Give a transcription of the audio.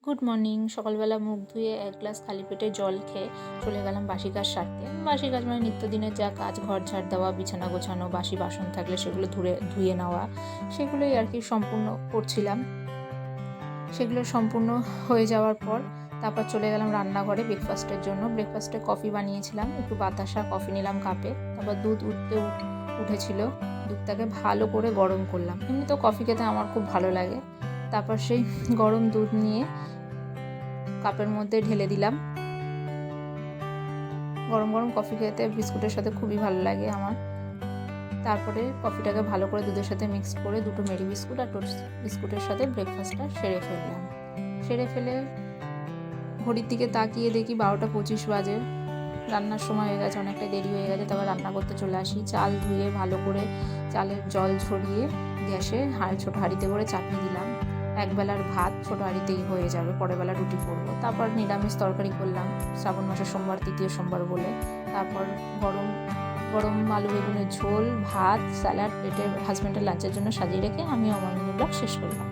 Good morning. সকালবেলা মুখ ধুয়ে এক গ্লাস খালি পেটে জল খেয়ে চলে গেলাম বাসি কাজ সারতে। বাসি কাজ মানে নিত্যদিনের যা কাজ, ঘর ঝাড় দেওয়া, বিছানা গোছানো, বাসি বাসন থাকলে সেগুলো ধুয়ে নেওয়া, সেগুলোই আর কি সম্পূর্ণ করছিলাম। সেগুলো সম্পূর্ণ হয়ে যাওয়ার পর তারপর চলে গেলাম রান্নাঘরে ব্রেকফাস্টের জন্য। ব্রেকফাস্টে কফি বানিয়েছিলাম, একটু বাতাসা কফি নিলাম কাপে। তারপর দুধ উঠেছিল, দুধটাকে ভালো করে গরম করলাম। এমনি তো কফি খেতে আমার খুব ভালো লাগে। তারপর সেই গরম দুধ নিয়ে কাপের মধ্যে ঢেলে দিলাম। গরম গরম কফি খেতে বিস্কুটের সাথে খুবই ভালো লাগে আমার। তারপরে কফিটাকে ভালো করে দুধের সাথে মিক্সড করে দুটো মেরি বিস্কুট আর টোস্ট বিস্কুটের সাথে ব্রেকফাস্টটা সেরে ফেললাম। সেরে ফেলে ঘড়ির দিকে তাকিয়ে দেখি 12:25 বাজে। রান্নার সময় হয়ে গেছে, অনেকটাই দেরি হয়ে গেছে। তারপর রান্না করতে চলে আসি। চাল ধুয়ে ভালো করে চালের জল ঝরিয়ে গ্যাসে ছোটো হাঁড়িতে করে চাপিয়ে দিলাম। একবেলার ভাত ছোটো হাঁড়িতেই হয়ে যাবে, পরের বেলা রুটি করবো। তারপর নিরামিষ তরকারি করলাম, শ্রাবণ মাসের সোমবার, তৃতীয় সোমবার বলে। তারপর গরম গরম আলু বেগুনের ঝোল, ভাত, স্যালাড প্লেটে হাজব্যান্ডের লাঞ্চের জন্য সাজিয়ে রেখে আমিও আমার মিনি ব্লগ শেষ করলাম।